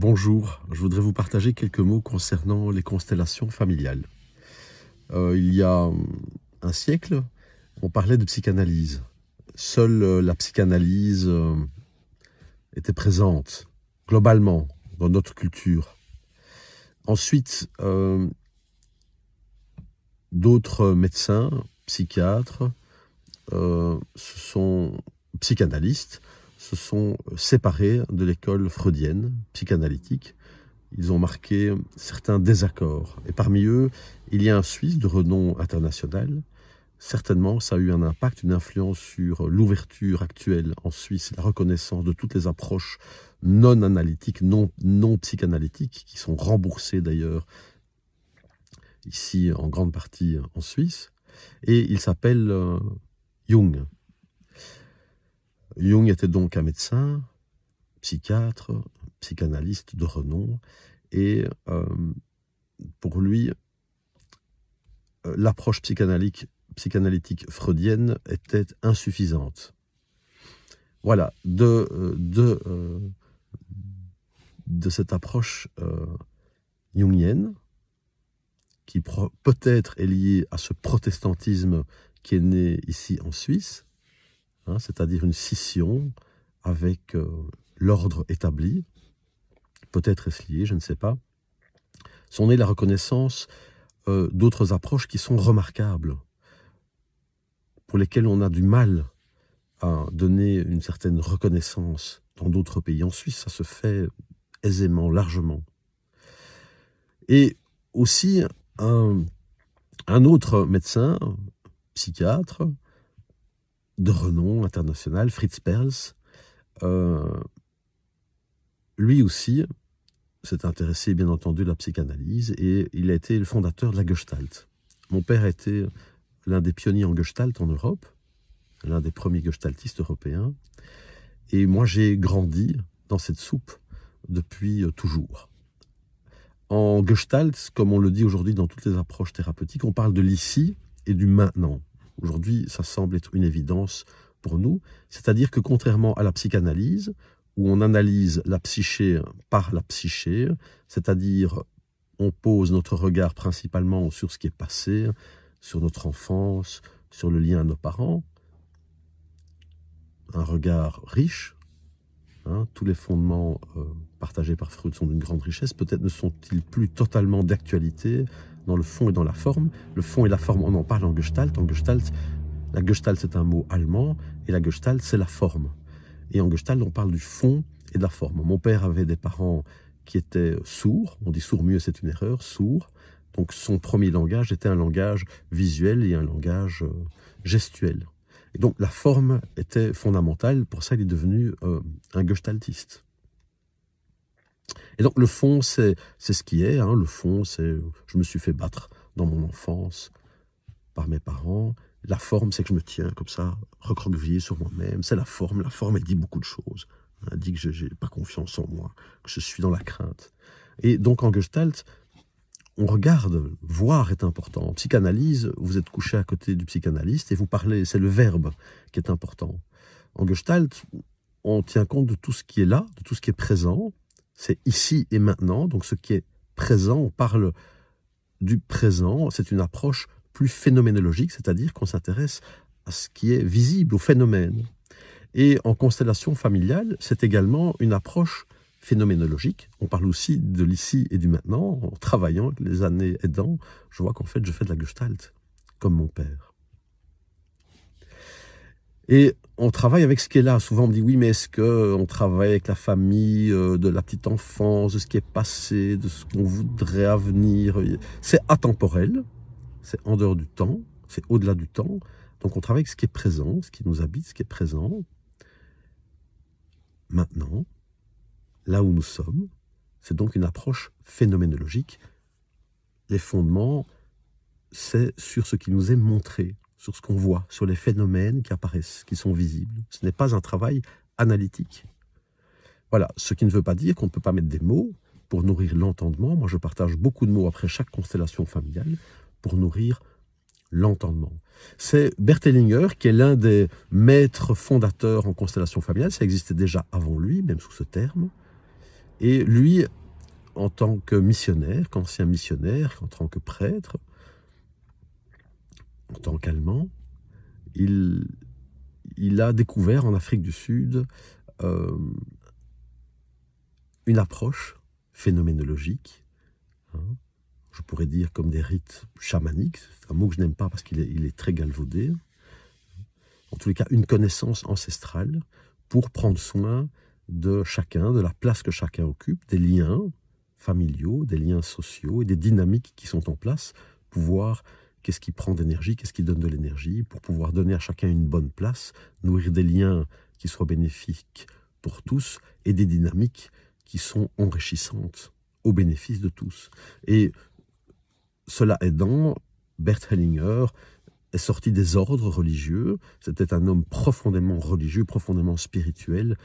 Bonjour, je voudrais vous partager quelques mots concernant les constellations familiales. Il y a un siècle, on parlait de psychanalyse. Seule la psychanalyse était présente, globalement, dans notre culture. Ensuite, d'autres médecins, psychiatres, psychanalystes, se sont séparés de l'école freudienne, psychanalytique. Ils ont marqué certains désaccords. Et parmi eux, il y a un Suisse de renom international. Certainement, ça a eu un impact, une influence sur l'ouverture actuelle en Suisse, la reconnaissance de toutes les approches non analytiques, non psychanalytiques, qui sont remboursées d'ailleurs ici en grande partie en Suisse. Et il s'appelle Jung. Jung était donc un médecin, psychiatre, psychanalyste de renom, et pour lui, l'approche psychanalytique freudienne était insuffisante. Voilà, de cette approche jungienne, qui peut-être est liée à ce protestantisme qui est né ici en Suisse, c'est-à-dire une scission avec l'ordre établi, peut-être est-ce lié, je ne sais pas, sont nées la reconnaissance d'autres approches qui sont remarquables, pour lesquelles on a du mal à donner une certaine reconnaissance dans d'autres pays. En Suisse, ça se fait aisément, largement. Et aussi, un autre médecin, psychiatre, de renom international, Fritz Perls, lui aussi s'est intéressé bien entendu à la psychanalyse et il a été le fondateur de la Gestalt. Mon père a été l'un des pionniers en Gestalt en Europe, l'un des premiers gestaltistes européens, et moi j'ai grandi dans cette soupe depuis toujours. En Gestalt, comme on le dit aujourd'hui dans toutes les approches thérapeutiques, on parle de l'ici et du maintenant. Aujourd'hui, ça semble être une évidence pour nous, c'est-à-dire que contrairement à la psychanalyse, où on analyse la psyché par la psyché, c'est-à-dire on pose notre regard principalement sur ce qui est passé, sur notre enfance, sur le lien à nos parents, un regard riche, tous les fondements partagés par Freud sont d'une grande richesse, peut-être ne sont-ils plus totalement d'actualité dans le fond et dans la forme. Le fond et la forme, on en parle en Gestalt. En Gestalt, la Gestalt c'est un mot allemand, et la Gestalt c'est la forme. Et en Gestalt, on parle du fond et de la forme. Mon père avait des parents qui étaient sourds, on dit sourd-muet, c'est une erreur, sourds. Donc son premier langage était un langage visuel et un langage gestuel. Et donc la forme était fondamentale, pour ça il est devenu un gestaltiste. Et donc le fond, c'est ce qui est, le fond, c'est je me suis fait battre dans mon enfance par mes parents. La forme, c'est que je me tiens comme ça, recroquevillé sur moi-même. C'est la forme, elle dit beaucoup de choses. Elle dit que je n'ai pas confiance en moi, que je suis dans la crainte. Et donc en Gestalt, on regarde, voir est important. En psychanalyse, vous êtes couché à côté du psychanalyste et vous parlez, c'est le verbe qui est important. En Gestalt, on tient compte de tout ce qui est là, de tout ce qui est présent. C'est ici et maintenant, donc ce qui est présent, on parle du présent, c'est une approche plus phénoménologique, c'est-à-dire qu'on s'intéresse à ce qui est visible, au phénomène. Et en constellation familiale, c'est également une approche phénoménologique. On parle aussi de l'ici et du maintenant. En travaillant, les années aidant, je vois qu'en fait, je fais de la Gestalt, comme mon père. Et on travaille avec ce qui est là. Souvent, on me dit, oui, mais est-ce qu'on travaille avec la famille, de la petite enfance, de ce qui est passé, de ce qu'on voudrait à venir? C'est atemporel, c'est en dehors du temps, c'est au-delà du temps. Donc on travaille avec ce qui est présent, ce qui nous habite, ce qui est présent. Maintenant, là où nous sommes, c'est donc une approche phénoménologique. Les fondements, c'est sur ce qui nous est montré, sur ce qu'on voit, sur les phénomènes qui apparaissent, qui sont visibles. Ce n'est pas un travail analytique. Voilà, ce qui ne veut pas dire qu'on ne peut pas mettre des mots pour nourrir l'entendement. Moi, je partage beaucoup de mots après chaque constellation familiale pour nourrir l'entendement. C'est Bert Hellinger qui est l'un des maîtres fondateurs en constellation familiale. Ça existait déjà avant lui, même sous ce terme. Et lui, en tant que missionnaire, qu'ancien missionnaire, en tant que prêtre, en tant qu'Allemand, il a découvert en Afrique du Sud euh, une approche phénoménologique, hein, je pourrais dire comme des rites chamaniques, c'est un mot que je n'aime pas parce qu'il est très galvaudé, en tous les cas une connaissance ancestrale pour prendre soin de chacun, de la place que chacun occupe, des liens familiaux, des liens sociaux et des dynamiques qui sont en place pour voir qu'est-ce qui prend d'énergie, qu'est-ce qui donne de l'énergie, pour pouvoir donner à chacun une bonne place, nourrir des liens qui soient bénéfiques pour tous et des dynamiques qui sont enrichissantes au bénéfice de tous. Et cela aidant, Bert Hellinger est sorti des ordres religieux. C'était un homme profondément religieux, profondément spirituel,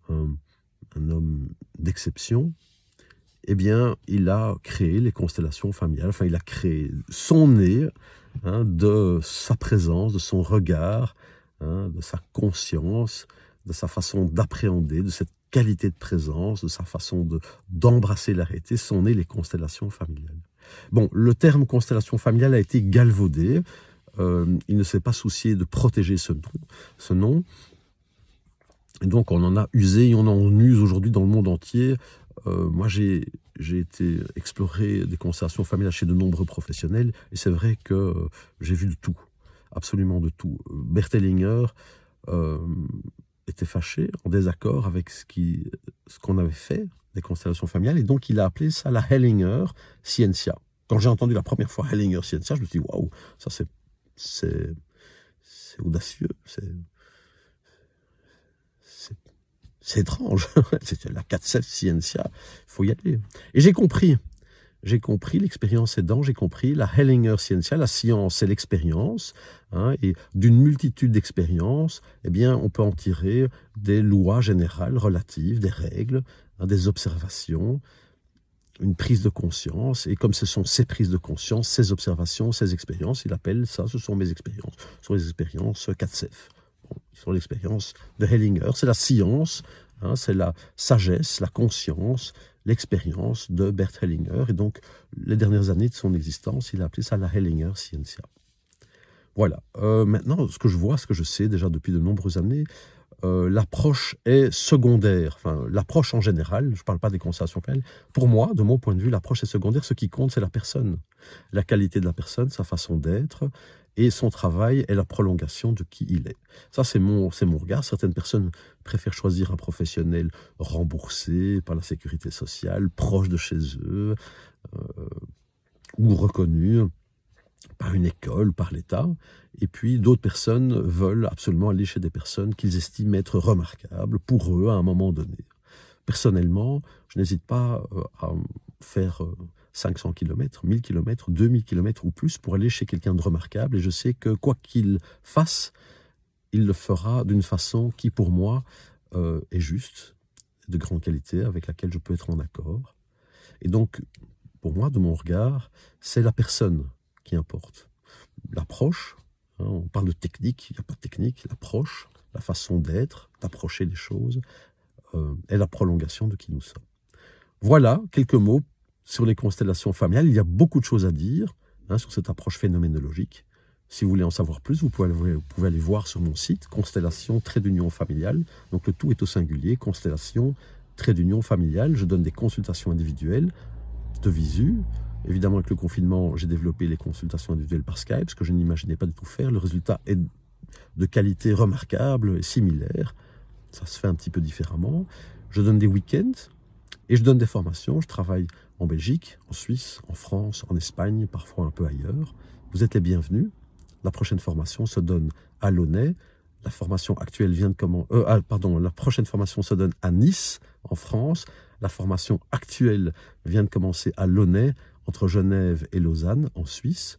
un homme d'exception. Eh bien, il a créé les constellations familiales, enfin, il a créé son nez, hein, de sa présence, de son regard, hein, de sa conscience, de sa façon d'appréhender, de cette qualité de présence, de sa façon d'embrasser la réalité, sont nées les constellations familiales. Bon, le terme constellation familiale a été galvaudé, il ne s'est pas soucié de protéger ce nom, et donc on en a usé et on en use aujourd'hui dans le monde entier. Moi, j'ai été explorer des constellations familiales chez de nombreux professionnels, et c'est vrai que j'ai vu de tout, absolument de tout. Bert Hellinger était fâché, en désaccord avec ce qu'on avait fait des constellations familiales, et donc il a appelé ça la Hellinger Scientia. Quand j'ai entendu la première fois Hellinger Scientia, je me suis dit, waouh, ça c'est audacieux, c'est étrange, c'est la 4-7 Scientia, il faut y aller. Et j'ai compris l'expérience aidant, j'ai compris la Hellinger Scientia, la science c'est l'expérience, hein, et d'une multitude d'expériences, eh bien, on peut en tirer des lois générales relatives, des règles, hein, des observations, une prise de conscience, et comme ce sont ces prises de conscience, ces observations, ces expériences, il appelle ça, ce sont mes expériences, ce sont les expériences 4CEF. Sur l'expérience de Hellinger, c'est la science, hein, c'est la sagesse, la conscience, l'expérience de Bert Hellinger. Et donc, les dernières années de son existence, il a appelé ça la Hellinger Scientia. Voilà. Maintenant, ce que je vois, ce que je sais déjà depuis de nombreuses années, l'approche est secondaire. Enfin, l'approche en général, je ne parle pas des constellations familiales. Pour moi, de mon point de vue, l'approche est secondaire. Ce qui compte, c'est la personne. La qualité de la personne, sa façon d'être, et son travail est la prolongation de qui il est. Ça, c'est mon regard. Certaines personnes préfèrent choisir un professionnel remboursé par la sécurité sociale, proche de chez eux, ou reconnu par une école, par l'État. Et puis d'autres personnes veulent absolument aller chez des personnes qu'ils estiment être remarquables pour eux à un moment donné. Personnellement, je n'hésite pas à faire 500 km, 1000 km, 2000 km ou plus pour aller chez quelqu'un de remarquable, et je sais que quoi qu'il fasse, il le fera d'une façon qui pour moi est juste, de grande qualité, avec laquelle je peux être en accord. Et donc, pour moi, de mon regard, c'est la personne qui importe. L'approche, hein, on parle de technique, il n'y a pas de technique, l'approche, la façon d'être, d'approcher les choses, est la prolongation de qui nous sommes. Voilà quelques mots sur les constellations familiales. Il y a beaucoup de choses à dire, hein, sur cette approche phénoménologique. Si vous voulez en savoir plus, vous pouvez aller voir sur mon site, Constellation Trait d'Union Familiale. Donc le tout est au singulier, Constellation Trait d'Union Familiale. Je donne des consultations individuelles de visu. Évidemment, avec le confinement, j'ai développé les consultations individuelles par Skype, ce que je n'imaginais pas du tout faire. Le résultat est de qualité remarquable et similaire. Ça se fait un petit peu différemment. Je donne des week-ends et je donne des formations. Je travaille en Belgique, en Suisse, en France, en Espagne, parfois un peu ailleurs. Vous êtes les bienvenus. La prochaine formation se donne à Launay. La formation actuelle vient de commencer. La prochaine formation se donne à Nice, en France. La formation actuelle vient de commencer à Launay, entre Genève et Lausanne, en Suisse.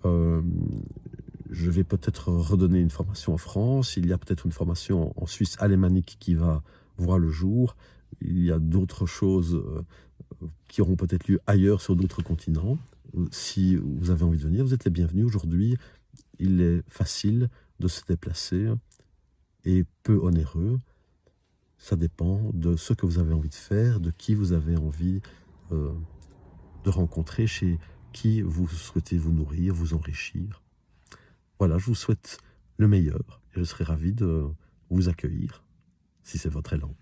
Je vais peut-être redonner une formation en France. Il y a peut-être une formation en Suisse alémanique qui va voir le jour. Il y a d'autres choses qui auront peut-être lieu ailleurs sur d'autres continents. Si vous avez envie de venir, vous êtes les bienvenus. Aujourd'hui, il est facile de se déplacer et peu onéreux. Ça dépend de ce que vous avez envie de faire, de qui vous avez envie de rencontrer, chez qui vous souhaitez vous nourrir, vous enrichir. Voilà, je vous souhaite le meilleur et je serai ravi de vous accueillir si c'est votre élan.